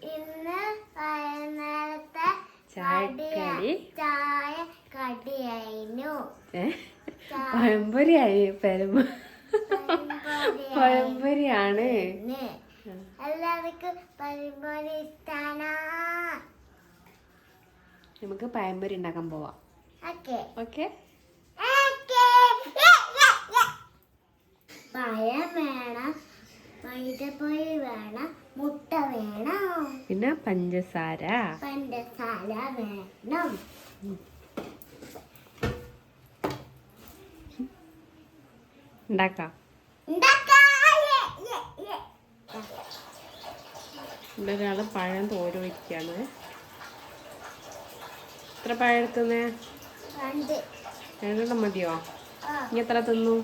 ഇന്ന് വൈകുന്നേരത്തെ ചായക്കടി ചായ കടിയായിരുന്നു. പഴംപൊരിയായി. പഴംപൊരിയാണ്. എല്ലാവർക്കും പഴംപൊരി ഇഷ്ടാണോ? നമുക്ക് പഴംപൊരി ഉണ്ടാക്കാൻ പോവാം. ഓക്കെ. പഴം വേണം, മൈദപ്പൊടി വേണം, മുട്ട വേണം, പിന്നെ പഞ്ചസാര വേണം. ഉണ്ടാക്കാം. ഇവിടെ ഒരാള് പഴം തോര വയ്ക്കാണ്. എത്ര പഴം എടുക്കുന്നേ? 2 മതിയോ? ഇനി എത്ര തിന്നു?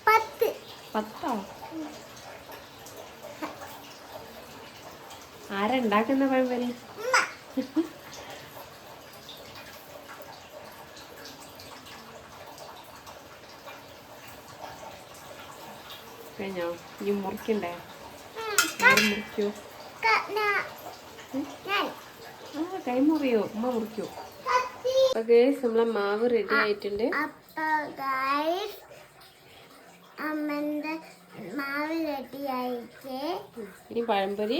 10. ആരാ ഉണ്ടാക്കുന്ന പഴംപൊരി? കഴിഞ്ഞോ? ഇനി മുറിക്കണ്ടേ? മുറിക്കൂ. കൈ മുറിയോ? ഉമ്മ മുറിക്കൂ. ഓക്കെ, നമ്മളെ മാവ് റെഡി ആയിട്ടുണ്ട്. അമ്മന്റെ മാവ് റെഡി ആയിട്ട് ഇനി പഴംപൊരി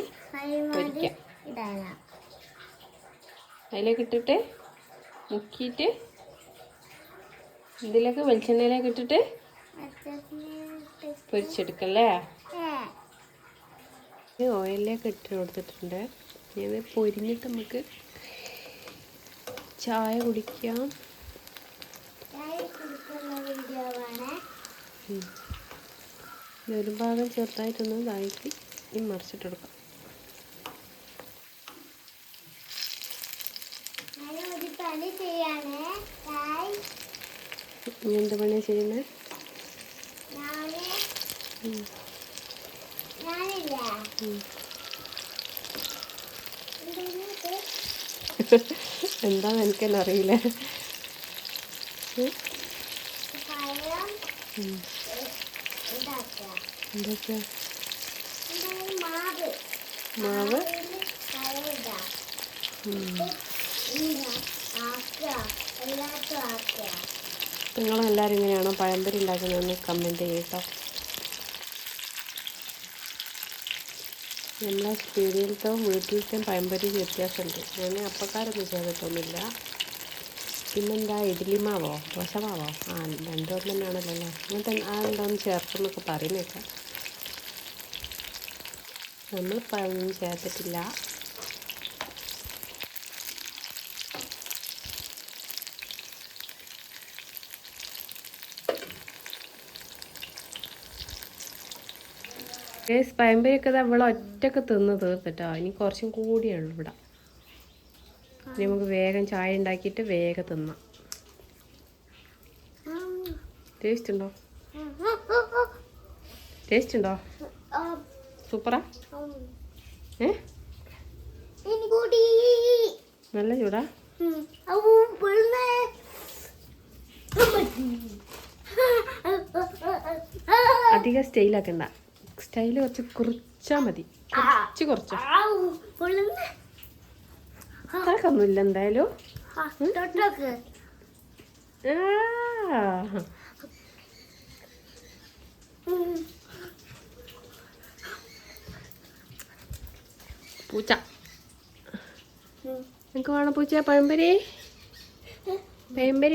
പൊരിക്കാം. അതിലേക്ക് ഇട്ടിട്ട് മുക്കിയിട്ട് ഇതിലേക്ക് വെളിച്ചെണ്ണയിലേക്ക് ഇട്ടിട്ട് പൊരിച്ചെടുക്കല്ലേ? ഓയിലിലേക്ക് ഇട്ട് കൊടുത്തിട്ടുണ്ട്. ഇത് പൊരിഞ്ഞിട്ട് നമുക്ക് ചായ കുടിക്കാം. ഒരു ഭാഗം ചെറുതായിട്ടൊന്ന് ഇതാക്കി ഇനി മറിച്ചിട്ടെടുക്കാം. ഇനി എന്ത് പണിയാണ് ചെയ്യുന്നത്? എന്താന്ന് എനിക്കെന്നെ അറിയില്ല. മാവ് നിങ്ങളെല്ലാവരും ഇങ്ങനെയാണോ പഴംപൊരി ഉണ്ടാക്കുന്നതെന്ന് കമൻറ്റ് ചെയ്യട്ടോ. നമ്മളെ സ്റ്റേഡിയത്തിലത്തെ വീട്ടിലത്തെ പഴംപൊരി വ്യത്യാസമുണ്ട്. ഞാൻ അപ്പക്കാരൊന്നും ചെയ്തിട്ടൊന്നുമില്ല. പിന്നെന്താ, ഇഡ്ഡലി മാവോ ദോശമാവോ? രണ്ടും തന്നെയാണല്ലോ അല്ലേ? അങ്ങനത്തെ എന്താണെന്ന് ചേർത്തെന്നൊക്കെ പറയുന്നേക്കാം. നമ്മൾ പഴമൊന്നും ചേർത്തിട്ടില്ല. പഴംപൊരിയൊക്കെ നമ്മൾ ഒറ്റക്ക് തിന്ന് തീർത്തിട്ടോ. ഇനി കുറച്ചും കൂടിയുള്ളൂ ഇവിടെ. ഇനി നമുക്ക് വേഗം ചായ ഉണ്ടാക്കിയിട്ട് വേഗം തിന്നാം. ടേസ്റ്റ് ഉണ്ടോ? ടേസ്റ്റ് ഉണ്ടോ? സൂപ്പറാ? നല്ല ചൂടാ? അധികം സ്റ്റൈലാക്കണ്ട. സ്റ്റൈല് കുറച്ച് കുറച്ചാൽ മതി. കുറച്ചോ അത്രക്കൊന്നുമില്ല എന്തായാലും. പൂച്ച എനിക്ക് വേണോ? പൂച്ച പഴംപൊരി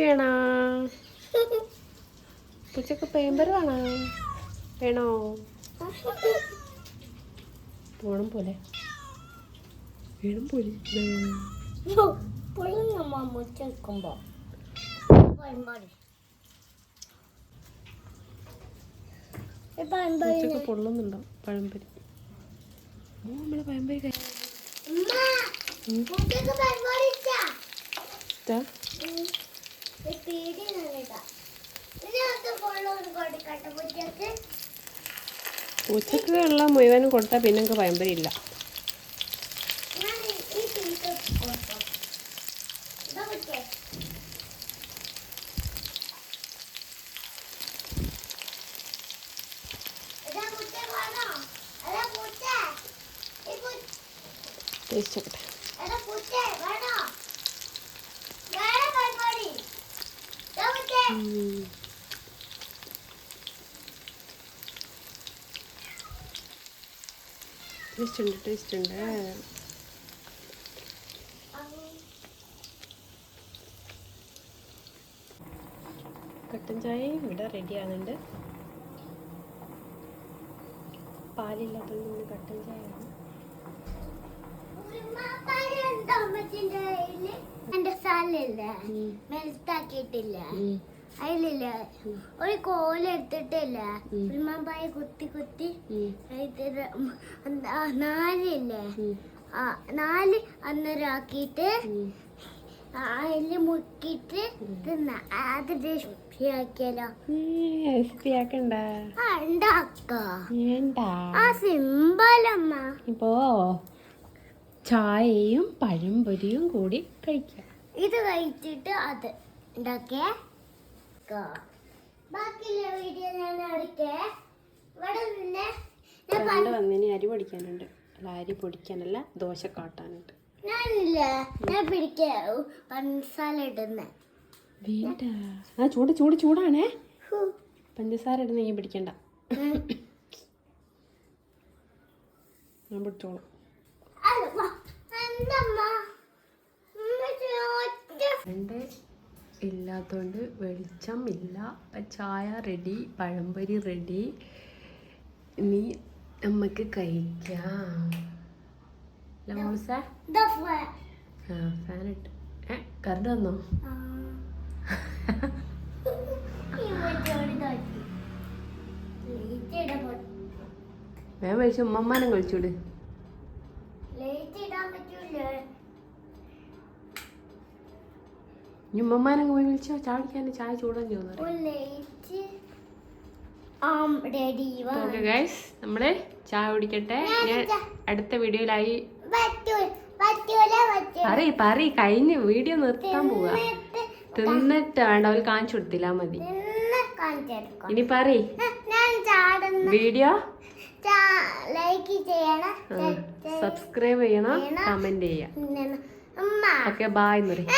വേണോ? പൂച്ചക്ക് പഴംപൊരി വേണോ? പോണം പോലെ വേണം പോലെ. പൊള്ളുന്നുണ്ടോ പഴംപൊരി? നമ്മളെ പഴംപൊരി ഉച്ചക്ക് ഉള്ള മുഴുവനും കൊടുത്താൽ പിന്നെ എനിക്ക് പഴംപൊരി ഇല്ല. ടേസ്റ്റ് ആക്കട്ടെ. എടാ കുട്ടേ വേണോ വേണോ പരിപാടി കുട്ടേ ടേസ്റ്റ് ഉണ്ട്. കട്ടൻ ചായയും ഇവിടെ റെഡി ആകുന്നുണ്ട്. പാലില്ലാത്തതുകൊണ്ട് കട്ടൻ ചായ ആണ്. എന്റെ സ്ഥലല്ലേ മെൽത്താക്കിയിട്ടില്ല അതിലില്ല ഒരു കോലെടുത്തിട്ടില്ല ഉമ്മപ്പായ കുത്തി നാലില്ലേ 4 അന്നേരമാക്കിയിട്ട് അതില് മുക്കിയിട്ട് തിന്ന. അത് റെസിപ്പിയാക്കിയാലോ? റെസിപ്പിയാക്കണ്ട, സിമ്പിളമ്മ. ഇപ്പോ ചായയും പഴംപൊരിയും കൂടി കഴിക്കാം. ഇത് കഴിച്ചിട്ട് അത് ഉണ്ടാക്കിയ ബാക്കിയുള്ള വീഡിയോ ഞാൻ എടുക്കേ. ഇവിടെ നിന്ന് വന്നിനി അരി പൊടിക്കാനുണ്ട്. അല്ല, അരി പൊടിക്കാനല്ല, ദോശ കാട്ടാനുണ്ട്. ഞാനില്ല ഞാൻ പിടിക്ക പഞ്ചസാര ഇടുന്ന വേണ്ട. ആ ചൂടാണേ. പഞ്ചസാര ഇടുന്ന നീ പിടിക്കണ്ട, ഞാൻ പിടിച്ചോളാം. കറണ്ട് ഇല്ലാത്തോണ്ട് വെളിച്ചം ഇല്ല. ചായ റെഡി, പഴംപൊരി റെഡി. ഇനി നമുക്ക് കഴിക്കാം. ഫാൻ ഇട്ട് കറണ്ട് വന്നോ? വേഗം കഴിച്ചു. ഉമ്മമാനം കഴിച്ചൂട്. ഇനി ഉമ്മമാനം പോയി വിളിച്ചോ ചായ കുടിക്കാൻ. ചായ ചൂടാൻ ഗൈസ്, നമ്മള് ചായ കുടിക്കട്ടെ. ഞാൻ അടുത്ത വീഡിയോയിലായി പറ കഴിഞ്ഞ് വീഡിയോ നിർത്താൻ പോവാ. തിന്നിട്ട് വേണ്ട, അവർ കാണിച്ചു കൊടുത്തില്ല മതി. ഇനി പറ വീഡിയോ ലൈക്ക് ചെയ്യണം, സബ്സ്ക്രൈബ് ചെയ്യണം, കമന്റ് ചെയ്യാം. ഓക്കെ, ബൈ എന്ന് പറയും.